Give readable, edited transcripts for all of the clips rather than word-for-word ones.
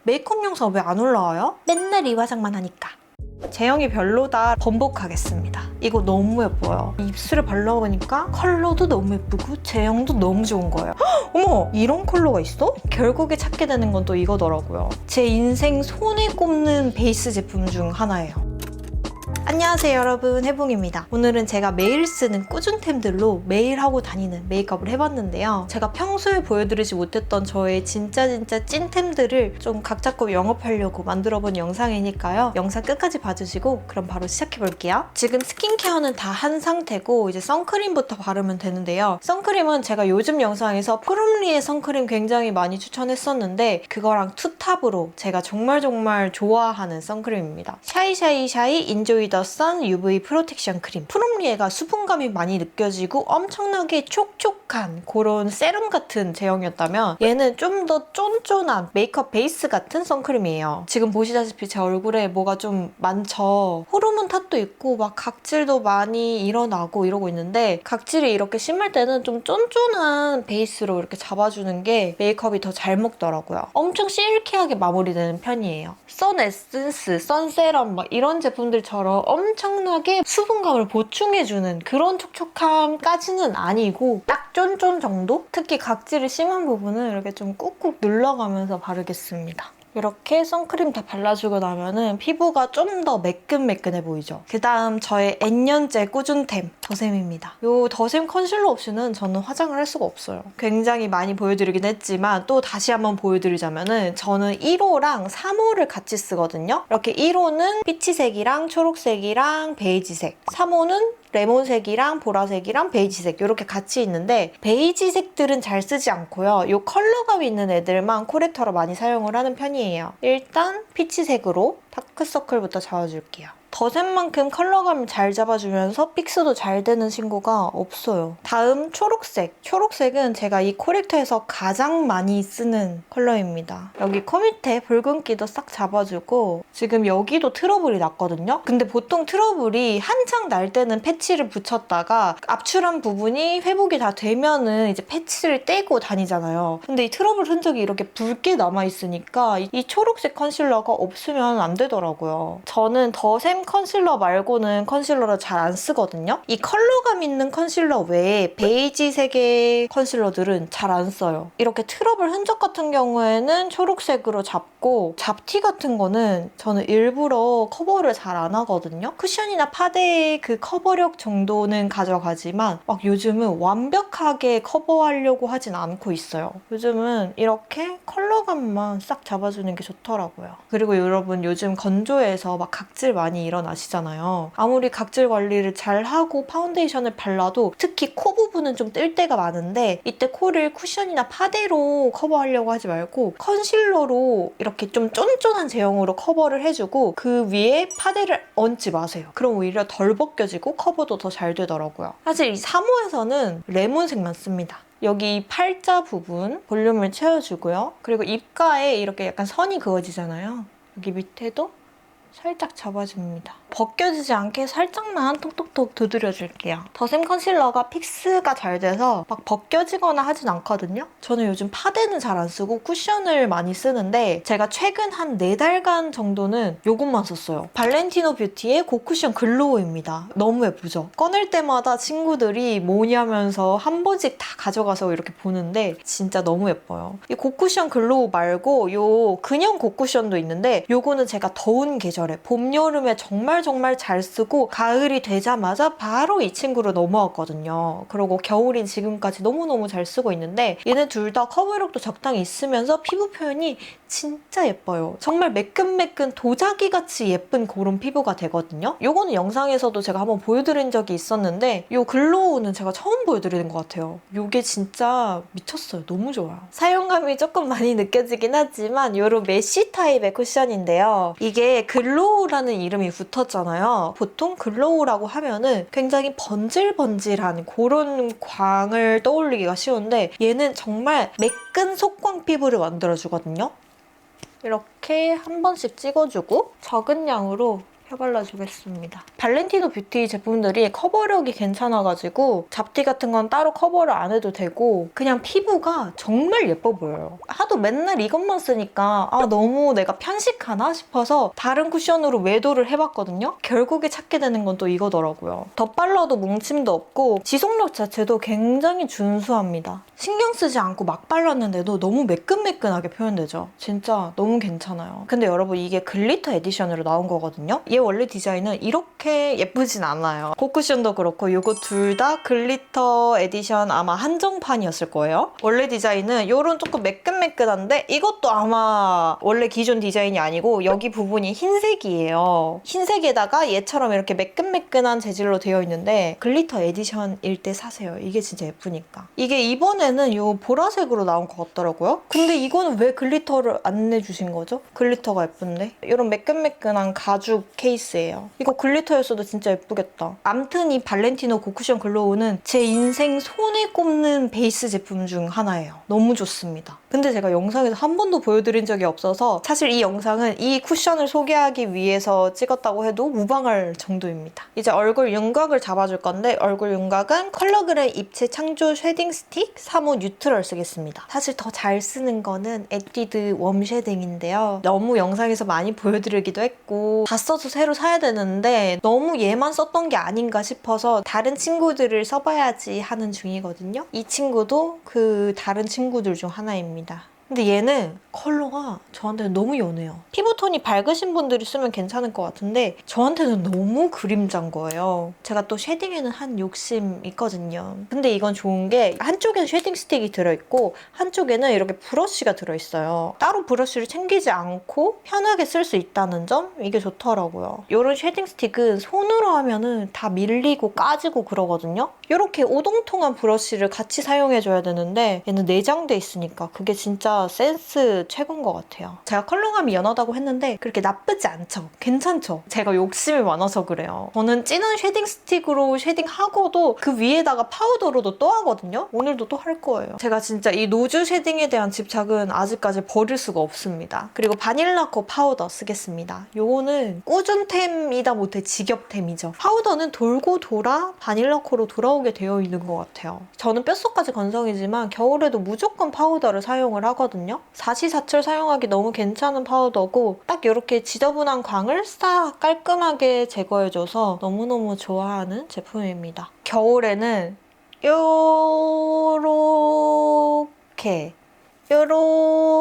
메이크업 영상 왜 안 올라와요? 맨날 이 화장만 하니까. 제형이 별로다 번복하겠습니다. 이거 너무 예뻐요. 입술에 발라보니까 컬러도 너무 예쁘고 제형도 너무 좋은 거예요. 헉, 어머! 이런 컬러가 있어? 결국에 찾게 되는 건 또 이거더라고요. 제 인생 손에 꼽는 베이스 제품 중 하나예요. 안녕하세요 여러분, 해봉입니다. 오늘은 제가 매일 쓰는 꾸준템들로 매일 하고 다니는 메이크업을 해봤는데요. 제가 평소에 보여드리지 못했던 저의 진짜 찐템들을 좀 각 잡고 영업하려고 만들어본 영상이니까요. 영상 끝까지 봐주시고 그럼 바로 시작해볼게요. 지금 스킨케어는 다 한 상태고 이제 선크림부터 바르면 되는데요. 선크림은 제가 요즘 영상에서 푸름리의 선크림 굉장히 많이 추천했었는데 그거랑 투탑으로 제가 정말 좋아하는 선크림입니다. 샤이샤이 인조이 더 선 UV 프로텍션 크림. 푸름리에가 수분감이 많이 느껴지고 엄청나게 촉촉한 그런 세럼 같은 제형이었다면 얘는 좀 더 쫀쫀한 메이크업 베이스 같은 선크림이에요. 지금 보시다시피 제 얼굴에 뭐가 좀 많죠? 호르몬 탓도 있고 막 각질도 많이 일어나고 이러고 있는데 각질이 이렇게 심할 때는 좀 쫀쫀한 베이스로 이렇게 잡아주는 게 메이크업이 더 잘 먹더라고요. 엄청 실키하게 마무리되는 편이에요. 선 에센스, 선 세럼 막 이런 제품들처럼 엄청나게 수분감을 보충해주는 그런 촉촉함까지는 아니고 딱 쫀쫀 정도? 특히 각질이 심한 부분은 이렇게 좀 꾹꾹 눌러가면서 바르겠습니다. 이렇게 선크림 다 발라주고 나면은 피부가 좀 더 매끈매끈해 보이죠? 그 다음 저의 N년째 꾸준템 더샘입니다. 이 더샘 컨실러 없이는 저는 화장을 할 수가 없어요. 굉장히 많이 보여드리긴 했지만 또 다시 한번 보여드리자면은 저는 1호랑 3호를 같이 쓰거든요. 이렇게 1호는 피치색이랑 초록색이랑 베이지색, 3호는 레몬색이랑 보라색이랑 베이지색 이렇게 같이 있는데 베이지색들은 잘 쓰지 않고요. 이 컬러감이 있는 애들만 코렉터로 많이 사용을 하는 편이에요. 일단 피치색으로 다크서클부터 잡아줄게요. 더샘만큼 컬러감을 잘 잡아주면서 픽스도 잘 되는 친구가 없어요. 다음 초록색. 초록색은 제가 이 코렉터에서 가장 많이 쓰는 컬러입니다. 여기 코 밑에 붉은기도 싹 잡아주고 지금 여기도 트러블이 났거든요. 근데 보통 트러블이 한창 날 때는 패치를 붙였다가 압출한 부분이 회복이 다 되면은 이제 패치를 떼고 다니잖아요. 근데 이 트러블 흔적이 이렇게 붉게 남아있으니까 이 초록색 컨실러가 없으면 안 되더라고요. 저는 더샘 컨실러 말고는 컨실러를 잘 안 쓰거든요. 이 컬러감 있는 컨실러 외에 베이지색의 컨실러들은 잘 안 써요. 이렇게 트러블 흔적 같은 경우에는 초록색으로 잡고 잡티 같은 거는 저는 일부러 커버를 잘 안 하거든요. 쿠션이나 파데의 그 커버력 정도는 가져가지만 막 요즘은 완벽하게 커버하려고 하진 않고 있어요. 요즘은 이렇게 컬러감만 싹 잡아주는 게 좋더라고요. 그리고 여러분 요즘 건조해서 막 각질 많이 일어나시잖아요. 아무리 각질 관리를 잘 하고 파운데이션을 발라도 특히 코 부분은 좀 뜰 때가 많은데 이때 코를 쿠션이나 파데로 커버하려고 하지 말고 컨실러로 이렇게 좀 쫀쫀한 제형으로 커버를 해주고 그 위에 파데를 얹지 마세요. 그럼 오히려 덜 벗겨지고 커버도 더 잘 되더라고요. 사실 이 3호에서는 레몬색만 씁니다. 여기 팔자 부분 볼륨을 채워주고요. 그리고 입가에 이렇게 약간 선이 그어지잖아요. 여기 밑에도 살짝 잡아줍니다. 벗겨지지 않게 살짝만 톡톡톡 두드려줄게요. 더샘 컨실러가 픽스가 잘 돼서 막 벗겨지거나 하진 않거든요. 저는 요즘 파데는 잘 안 쓰고 쿠션을 많이 쓰는데 제가 최근 한 4달간 정도는 이것만 썼어요. 발렌티노 뷰티의 고쿠션 글로우입니다. 너무 예쁘죠? 꺼낼 때마다 친구들이 뭐냐면서 한 번씩 다 가져가서 이렇게 보는데 진짜 너무 예뻐요. 이 고쿠션 글로우 말고 요 그냥 고쿠션도 있는데 요거는 제가 더운 계절에 봄, 여름에 정말 잘 쓰고 가을이 되자마자 바로 이 친구로 넘어왔거든요. 그리고 겨울인 지금까지 너무너무 잘 쓰고 있는데 얘네 둘 다 커버력도 적당히 있으면서 피부 표현이 진짜 예뻐요. 정말 매끈매끈 도자기같이 예쁜 그런 피부가 되거든요. 요거는 영상에서도 제가 한번 보여드린 적이 있었는데 요 글로우는 제가 처음 보여드리는 것 같아요. 요게 진짜 미쳤어요. 너무 좋아요. 사용감이 조금 많이 느껴지긴 하지만 요런 메쉬 타입의 쿠션인데요. 이게 글로우라는 이름이 붙었잖아요. 보통 글로우라고 하면은 굉장히 번질번질한 그런 광을 떠올리기가 쉬운데 얘는 정말 매끈 속광 피부를 만들어주거든요. 이렇게 한 번씩 찍어주고 적은 양으로 펴발라주겠습니다. 발렌티노 뷰티 제품들이 커버력이 괜찮아가지고 잡티 같은 건 따로 커버를 안 해도 되고 그냥 피부가 정말 예뻐 보여요. 하도 맨날 이것만 쓰니까 너무 내가 편식하나 싶어서 다른 쿠션으로 외도를 해봤거든요. 결국에 찾게 되는 건 또 이거더라고요. 덧발라도 뭉침도 없고 지속력 자체도 굉장히 준수합니다. 신경 쓰지 않고 막 발랐는데도 너무 매끈매끈하게 표현되죠. 진짜 너무 괜찮아요. 근데 여러분 이게 글리터 에디션으로 나온 거거든요. 얘 원래 디자인은 이렇게 예쁘진 않아요. 고쿠션도 그렇고 이거 둘 다 글리터 에디션 아마 한정판이었을 거예요. 원래 디자인은 이런 조금 매끈매끈한데 이것도 아마 원래 기존 디자인이 아니고 여기 부분이 흰색이에요. 흰색에다가 얘처럼 이렇게 매끈매끈한 재질로 되어 있는데 글리터 에디션일 때 사세요. 이게 진짜 예쁘니까. 이게 이번에는 이 보라색으로 나온 것 같더라고요. 근데 이거는 왜 글리터를 안 내주신 거죠? 글리터가 예쁜데? 이런 매끈매끈한 가죽 케이스예요. 이거 글리터였어도 진짜 예쁘겠다. 암튼 이 발렌티노 고쿠션 글로우는 제 인생 손에 꼽는 베이스 제품 중 하나예요. 너무 좋습니다. 근데 제가 영상에서 한 번도 보여드린 적이 없어서 사실 이 영상은 이 쿠션을 소개하기 위해서 찍었다고 해도 무방할 정도입니다. 이제 얼굴 윤곽을 잡아줄 건데 얼굴 윤곽은 컬러그레이 입체 창조 쉐딩 스틱 3호 뉴트럴 쓰겠습니다. 사실 더 잘 쓰는 거는 에뛰드 웜 쉐딩인데요. 너무 영상에서 많이 보여드리기도 했고 다 써서 새로 사야 되는데 너무 얘만 썼던 게 아닌가 싶어서 다른 친구들을 써봐야지 하는 중이거든요. 이 친구도 그 다른 친구들 중 하나입니다. 근데 얘는 컬러가 저한테는 너무 연해요. 피부톤이 밝으신 분들이 쓰면 괜찮을 것 같은데 저한테는 너무 그림자인 거예요. 제가 또 쉐딩에는 한 욕심 있거든요. 근데 이건 좋은 게 한쪽에는 쉐딩 스틱이 들어있고 한쪽에는 이렇게 브러쉬가 들어있어요. 따로 브러쉬를 챙기지 않고 편하게 쓸 수 있다는 점? 이게 좋더라고요. 이런 쉐딩 스틱은 손으로 하면은 다 밀리고 까지고 그러거든요. 이렇게 오동통한 브러쉬를 같이 사용해줘야 되는데 얘는 내장돼 있으니까 그게 진짜 센스 최고인 것 같아요. 제가 컬러감이 연하다고 했는데 그렇게 나쁘지 않죠? 괜찮죠? 제가 욕심이 많아서 그래요. 저는 진한 쉐딩 스틱으로 쉐딩하고도 그 위에다가 파우더로도 또 하거든요? 오늘도 또 할 거예요. 제가 진짜 이 노즈 쉐딩에 대한 집착은 아직까지 버릴 수가 없습니다. 그리고 바닐라코 파우더 쓰겠습니다. 요거는 꾸준템이다 못해 직업템이죠. 파우더는 돌고 돌아 바닐라코로 돌아오게 되어 있는 것 같아요. 저는 뼛속까지 건성이지만 겨울에도 무조건 파우더를 사용을 하거든요. 사시사철 사용하기 너무 괜찮은 파우더고 딱 이렇게 지저분한 광을 싹 깔끔하게 제거해줘서 너무너무 좋아하는 제품입니다. 겨울에는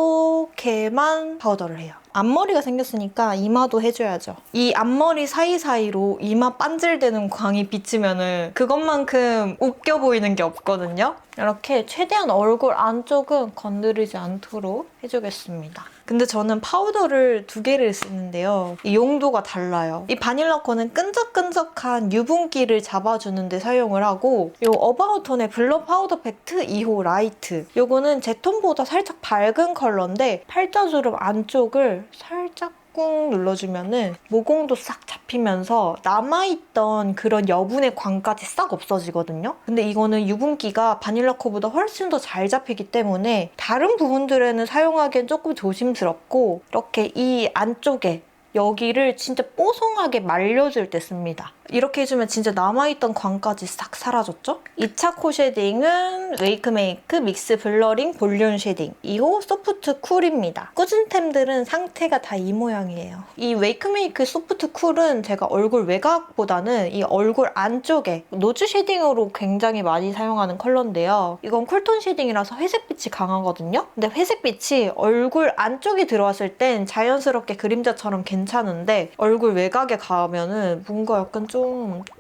요렇게만 파우더를 해요. 앞머리가 생겼으니까 이마도 해줘야죠. 이 앞머리 사이사이로 이마 반질되는 광이 비치면은 그것만큼 웃겨 보이는 게 없거든요. 이렇게 최대한 얼굴 안쪽은 건드리지 않도록 해주겠습니다. 근데 저는 파우더를 2개를 쓰는데요. 이 용도가 달라요. 이 바닐라코는 끈적끈적한 유분기를 잡아주는 데 사용을 하고 이 어바웃톤의 블러 파우더 팩트 2호 라이트 요거는 제 톤보다 살짝 밝은 컬러인데 팔자주름 안쪽을 살짝 꾹 눌러주면은 모공도 싹 잡히면서 남아있던 그런 여분의 광까지 싹 없어지거든요. 근데 이거는 유분기가 바닐라코보다 훨씬 더 잘 잡히기 때문에 다른 부분들에는 사용하기엔 조금 조심스럽고 이렇게 이 안쪽에 여기를 진짜 뽀송하게 말려줄 때 씁니다. 이렇게 해주면 진짜 남아있던 광까지 싹 사라졌죠? 2차 코 쉐딩은 웨이크메이크 믹스 블러링 볼륨 쉐딩 2호 소프트 쿨입니다. 꾸준템들은 상태가 다 이 모양이에요. 이 웨이크메이크 소프트 쿨은 제가 얼굴 외곽보다는 이 얼굴 안쪽에 노즈 쉐딩으로 굉장히 많이 사용하는 컬러인데요. 이건 쿨톤 쉐딩이라서 회색빛이 강하거든요? 근데 회색빛이 얼굴 안쪽에 들어왔을 땐 자연스럽게 그림자처럼 괜찮은데 얼굴 외곽에 가면은 뭔가 약간 좀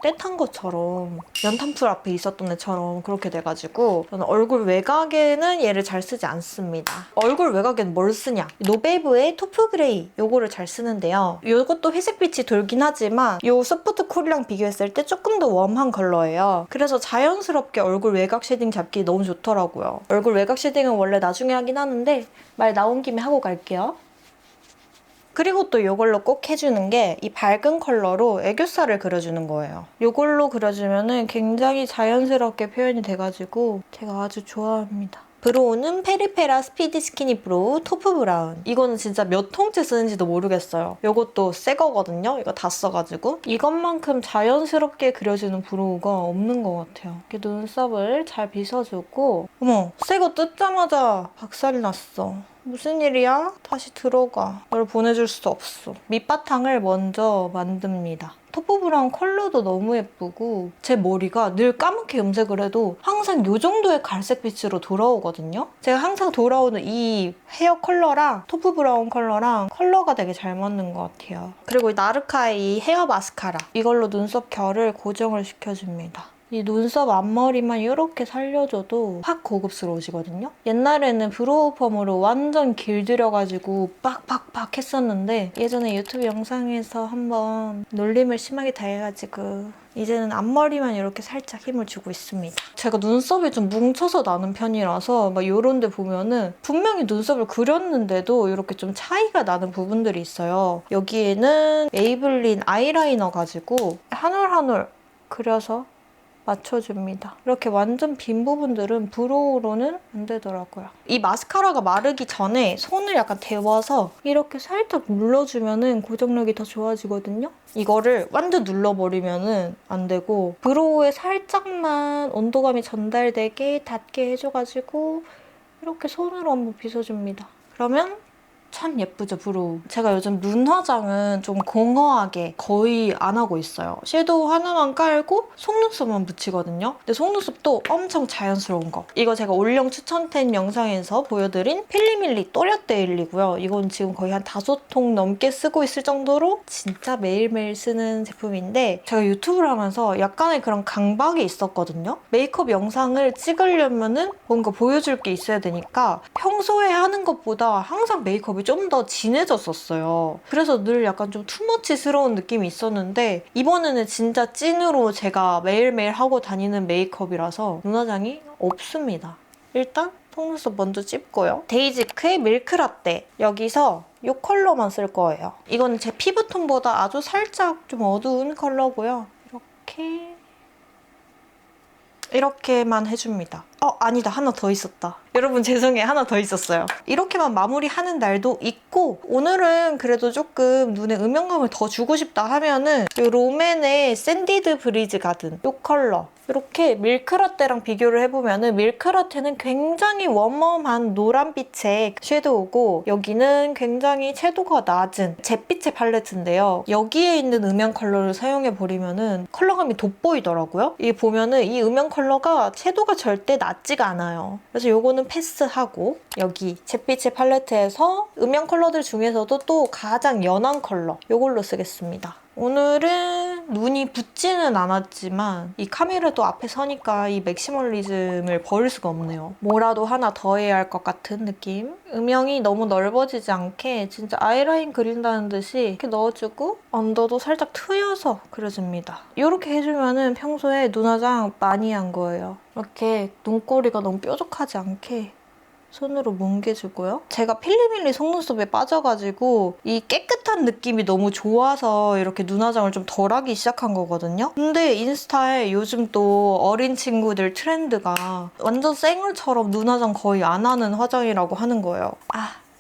떼탄 것처럼 연탄불 앞에 있었던 애처럼 그렇게 돼가지고 저는 얼굴 외곽에는 얘를 잘 쓰지 않습니다. 얼굴 외곽에는 뭘 쓰냐? 노베브의 토프 그레이 요거를 잘 쓰는데요. 요것도 회색빛이 돌긴 하지만 요 소프트 쿨이랑 비교했을 때 조금 더 웜한 컬러예요. 그래서 자연스럽게 얼굴 외곽 쉐딩 잡기 너무 좋더라고요. 얼굴 외곽 쉐딩은 원래 나중에 하긴 하는데 말 나온 김에 하고 갈게요. 그리고 또 이걸로 꼭 해주는 게 이 밝은 컬러로 애교살을 그려주는 거예요. 이걸로 그려주면 굉장히 자연스럽게 표현이 돼가지고 제가 아주 좋아합니다. 브로우는 페리페라 스피디 스키니 브로우 토프 브라운. 이거는 진짜 몇 통째 쓰는지도 모르겠어요. 이것도 새 거거든요. 이거 다 써가지고. 이것만큼 자연스럽게 그려지는 브로우가 없는 것 같아요. 이렇게 눈썹을 잘 빗어주고 어머, 새 거 뜯자마자 박살이 났어. 무슨 일이야? 다시 들어가. 이걸 보내줄 수 없어. 밑바탕을 먼저 만듭니다. 토프 브라운 컬러도 너무 예쁘고 제 머리가 늘 까맣게 염색을 해도 항상 이 정도의 갈색빛으로 돌아오거든요. 제가 항상 돌아오는 이 헤어 컬러랑 토프 브라운 컬러랑 컬러가 되게 잘 맞는 것 같아요. 그리고 이 나르카의 이 헤어 마스카라. 이걸로 눈썹 결을 고정을 시켜줍니다. 이 눈썹 앞머리만 이렇게 살려줘도 확 고급스러워지거든요. 옛날에는 브로우 펌으로 완전 길들여가지고 빡빡빡 했었는데 예전에 유튜브 영상에서 한번 놀림을 심하게 당해가지고 이제는 앞머리만 이렇게 살짝 힘을 주고 있습니다. 제가 눈썹이 좀 뭉쳐서 나는 편이라서 막 이런 데 보면은 분명히 눈썹을 그렸는데도 이렇게 좀 차이가 나는 부분들이 있어요. 여기에는 메이블린 아이라이너 가지고 한 올 한 올 그려서 맞춰줍니다. 이렇게 완전 빈 부분들은 브로우로는 안 되더라고요. 이 마스카라가 마르기 전에 손을 약간 데워서 이렇게 살짝 눌러주면 고정력이 더 좋아지거든요. 이거를 완전 눌러버리면 안 되고 브로우에 살짝만 온도감이 전달되게 닿게 해줘가지고 이렇게 손으로 한번 빗어줍니다. 그러면 참 예쁘죠, 브로우. 제가 요즘 눈 화장은 좀 공허하게 거의 안 하고 있어요. 섀도우 하나만 깔고 속눈썹만 붙이거든요. 근데 속눈썹도 엄청 자연스러운 거. 이거 제가 올영 추천템 영상에서 보여드린 필리밀리 또렷데일리고요. 이건 지금 거의 한 5통 넘게 쓰고 있을 정도로 진짜 매일매일 쓰는 제품인데 제가 유튜브를 하면서 약간의 그런 강박이 있었거든요. 메이크업 영상을 찍으려면은 뭔가 보여줄 게 있어야 되니까 평소에 하는 것보다 항상 메이크업이 좀 더 진해졌었어요. 그래서 늘 약간 좀 투머치스러운 느낌이 있었는데 이번에는 진짜 찐으로 제가 매일매일 하고 다니는 메이크업이라서 눈화장이 없습니다. 일단 속눈썹 먼저 찝고요. 데이지크의 밀크라떼. 여기서 이 컬러만 쓸 거예요. 이거는 제 피부톤보다 아주 살짝 좀 어두운 컬러고요. 이렇게만 해줍니다. 아니다. 하나 더 있었다. 여러분 죄송해요. 하나 더 있었어요. 이렇게만 마무리하는 날도 있고 오늘은 그래도 조금 눈에 음영감을 더 주고 싶다 하면은 이 롬앤의 샌디드 브리즈 가든 이 컬러 이렇게 밀크라떼랑 비교를 해보면은 밀크라떼는 굉장히 웜웜한 노란빛의 섀도우고 여기는 굉장히 채도가 낮은 잿빛의 팔레트인데요. 여기에 있는 음영 컬러를 사용해버리면은 컬러감이 돋보이더라고요. 이게 보면은 이 음영 컬러가 채도가 절대 낮지가 않아요. 그래서 요거는 패스하고 여기 잿빛의 팔레트에서 음영 컬러들 중에서도 또 가장 연한 컬러 요걸로 쓰겠습니다. 오늘은 눈이 붓지는 않았지만 이 카메라도 앞에 서니까 이 맥시멀리즘을 버릴 수가 없네요. 뭐라도 하나 더 해야 할 것 같은 느낌? 음영이 너무 넓어지지 않게 진짜 아이라인 그린다는 듯이 이렇게 넣어주고 언더도 살짝 트여서 그려줍니다. 이렇게 해주면 평소에 눈화장 많이 한 거예요. 이렇게 눈꼬리가 너무 뾰족하지 않게 손으로 뭉개주고요. 제가 필리밀리 속눈썹에 빠져가지고 이 깨끗한 느낌이 너무 좋아서 이렇게 눈화장을 좀 덜 하기 시작한 거거든요. 근데 인스타에 요즘 또 어린 친구들 트렌드가 완전 쌩얼처럼 눈화장 거의 안 하는 화장이라고 하는 거예요.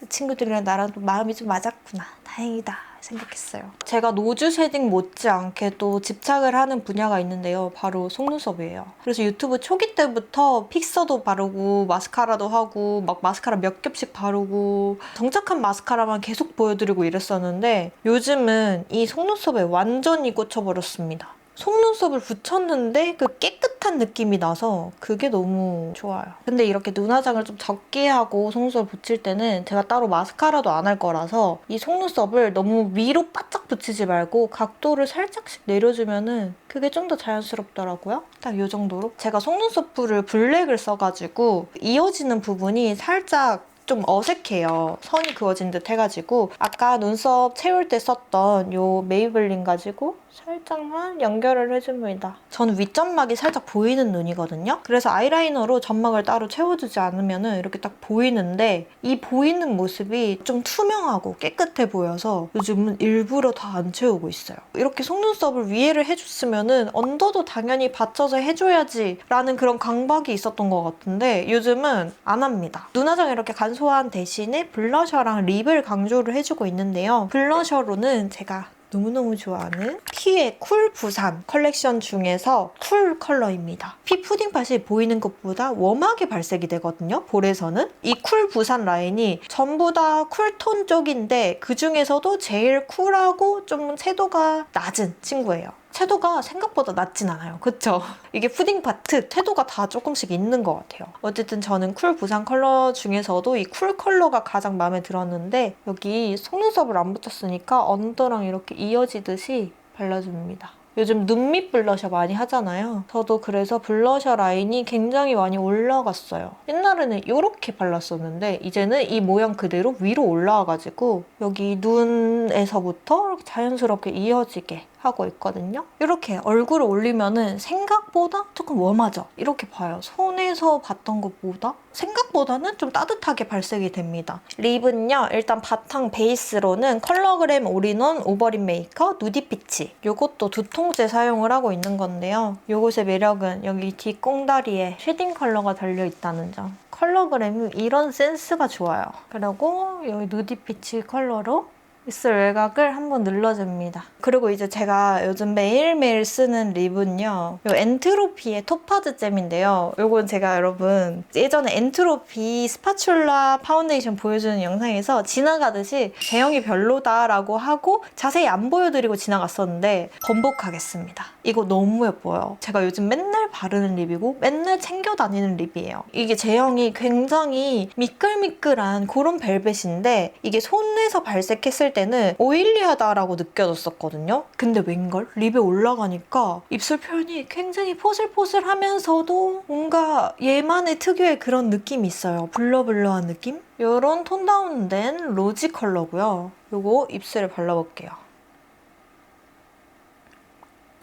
친구들이랑 나랑 또 마음이 좀 맞았구나. 다행이다 생각했어요. 제가 노즈 쉐딩 못지않게 또 집착을 하는 분야가 있는데요. 바로 속눈썹이에요. 그래서 유튜브 초기 때부터 픽서도 바르고 마스카라도 하고 막 마스카라 몇 겹씩 바르고 정착한 마스카라만 계속 보여드리고 이랬었는데 요즘은 이 속눈썹에 완전히 꽂혀버렸습니다. 속눈썹을 붙였는데 그 깨끗한 느낌이 나서 그게 너무 좋아요. 근데 이렇게 눈화장을 좀 적게 하고 속눈썹을 붙일 때는 제가 따로 마스카라도 안 할 거라서 이 속눈썹을 너무 위로 바짝 붙이지 말고 각도를 살짝씩 내려주면은 그게 좀 더 자연스럽더라고요. 딱 이 정도로. 제가 속눈썹 뿔을 블랙을 써가지고 이어지는 부분이 살짝 좀 어색해요. 선이 그어진 듯 해가지고 아까 눈썹 채울 때 썼던 이 메이블린 가지고 살짝만 연결을 해줍니다. 저는 윗점막이 살짝 보이는 눈이거든요. 그래서 아이라이너로 점막을 따로 채워주지 않으면 이렇게 딱 보이는데 이 보이는 모습이 좀 투명하고 깨끗해 보여서 요즘은 일부러 더 안 채우고 있어요. 이렇게 속눈썹을 위에를 해줬으면 언더도 당연히 받쳐서 해줘야지 라는 그런 강박이 있었던 것 같은데 요즘은 안 합니다. 눈화장 이렇게 간소한 대신에 블러셔랑 립을 강조를 해주고 있는데요. 블러셔로는 제가 너무너무 좋아하는 피의 쿨 부산 컬렉션 중에서 쿨 컬러입니다. 피 푸딩팟이 보이는 것보다 웜하게 발색이 되거든요. 볼에서는. 이 쿨 부산 라인이 전부 다 쿨톤 쪽인데 그 중에서도 제일 쿨하고 좀 채도가 낮은 친구예요. 채도가 생각보다 낮진 않아요. 그쵸? 이게 푸딩팟 특 채도가 다 조금씩 있는 것 같아요. 어쨌든 저는 쿨 부산 컬러 중에서도 이 쿨 컬러가 가장 마음에 들었는데 여기 속눈썹을 안 붙였으니까 언더랑 이렇게 이어지듯이 발라줍니다. 요즘 눈밑 블러셔 많이 하잖아요. 저도 그래서 블러셔 라인이 굉장히 많이 올라갔어요. 옛날에는 이렇게 발랐었는데 이제는 이 모양 그대로 위로 올라와가지고 여기 눈에서부터 이렇게 자연스럽게 이어지게 하고 있거든요. 이렇게 얼굴을 올리면은 생각보다 조금 웜하죠? 이렇게 봐요. 손에서 봤던 것보다 생각보다는 좀 따뜻하게 발색이 됩니다. 립은요, 일단 바탕 베이스로는 컬러그램 올인원 오버립 메이커 누디피치. 이것도 두 통째 사용을 하고 있는 건데요. 이것의 매력은 여기 뒷꽁다리에 쉐딩 컬러가 달려있다는 점. 컬러그램이 이런 센스가 좋아요. 그리고 여기 누디피치 컬러로 입술 외곽을 한번 눌러줍니다. 그리고 이제 제가 요즘 매일매일 쓰는 립은요. 이 엔트로피의 토파즈 잼인데요. 이건 제가 여러분 예전에 엔트로피 스파츌라 파운데이션 보여주는 영상에서 지나가듯이 제형이 별로다라고 하고 자세히 안 보여드리고 지나갔었는데 번복하겠습니다. 이거 너무 예뻐요. 제가 요즘 맨날 바르는 립이고 맨날 챙겨 다니는 립이에요. 이게 제형이 굉장히 미끌미끌한 그런 벨벳인데 이게 손에서 발색했을 때는 오일리하다라고 느껴졌었거든요. 근데 웬걸? 립에 올라가니까 입술 표현이 굉장히 포슬포슬하면서도 뭔가 얘만의 특유의 그런 느낌이 있어요. 블러블러한 느낌? 이런 톤 다운된 로지 컬러고요. 이거 입술에 발라볼게요.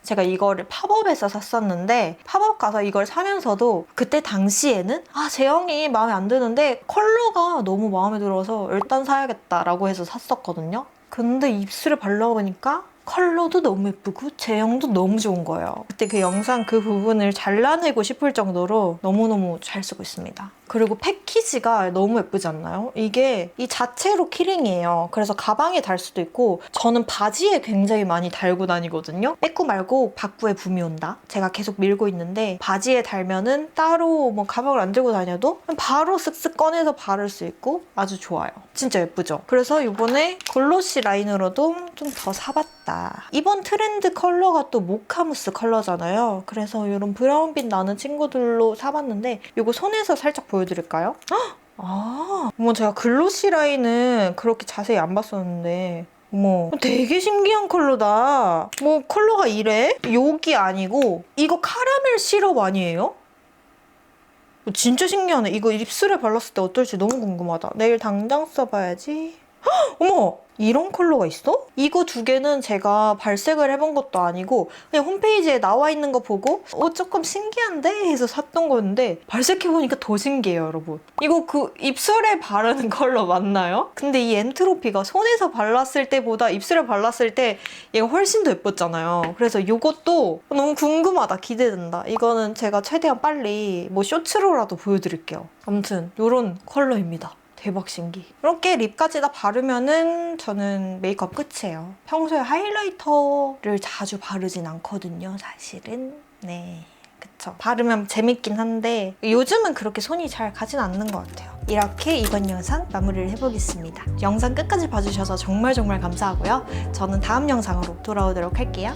제가 이거를 팝업에서 샀었는데 팝업 가서 이걸 사면서도 그때 당시에는 제형이 마음에 안 드는데 컬러가 너무 마음에 들어서 일단 사야겠다라고 해서 샀었거든요. 근데 입술에 발라보니까 컬러도 너무 예쁘고 제형도 너무 좋은 거예요. 그때 그 영상 그 부분을 잘라내고 싶을 정도로 너무너무 잘 쓰고 있습니다. 그리고 패키지가 너무 예쁘지 않나요? 이게 이 자체로 키링이에요. 그래서 가방에 달 수도 있고 저는 바지에 굉장히 많이 달고 다니거든요. 빼고 말고 바구에 붐이 온다. 제가 계속 밀고 있는데 바지에 달면은 따로 뭐 가방을 안 들고 다녀도 바로 쓱쓱 꺼내서 바를 수 있고 아주 좋아요. 진짜 예쁘죠? 그래서 이번에 글로시 라인으로도 좀 더 사봤다. 이번 트렌드 컬러가 또 모카무스 컬러잖아요. 그래서 이런 브라운빛 나는 친구들로 사봤는데 이거 손에서 살짝 보여드릴까요? 어머, 제가 글로시 라인은 그렇게 자세히 안 봤었는데 어머, 되게 신기한 컬러다. 뭐 컬러가 이래? 여기 아니고 이거 카라멜 시럽 아니에요? 진짜 신기하네. 이거 입술에 발랐을 때 어떨지 너무 궁금하다. 내일 당장 써봐야지. 어머! 이런 컬러가 있어? 이거 두 개는 제가 발색을 해본 것도 아니고 그냥 홈페이지에 나와 있는 거 보고 조금 신기한데? 해서 샀던 건데 발색해보니까 더 신기해요, 여러분. 이거 그 입술에 바르는 컬러 맞나요? 근데 이 엔트로피가 손에서 발랐을 때보다 입술에 발랐을 때 얘가 훨씬 더 예뻤잖아요. 그래서 이것도 너무 궁금하다. 기대된다. 이거는 제가 최대한 빨리 뭐 쇼츠로라도 보여드릴게요. 아무튼 이런 컬러입니다. 대박 신기. 이렇게 립까지 다 바르면은 저는 메이크업 끝이에요. 평소에 하이라이터를 자주 바르진 않거든요, 사실은. 네, 그쵸. 바르면 재밌긴 한데 요즘은 그렇게 손이 잘 가진 않는 것 같아요. 이렇게 이번 영상 마무리를 해보겠습니다. 영상 끝까지 봐주셔서 정말 감사하고요. 저는 다음 영상으로 돌아오도록 할게요.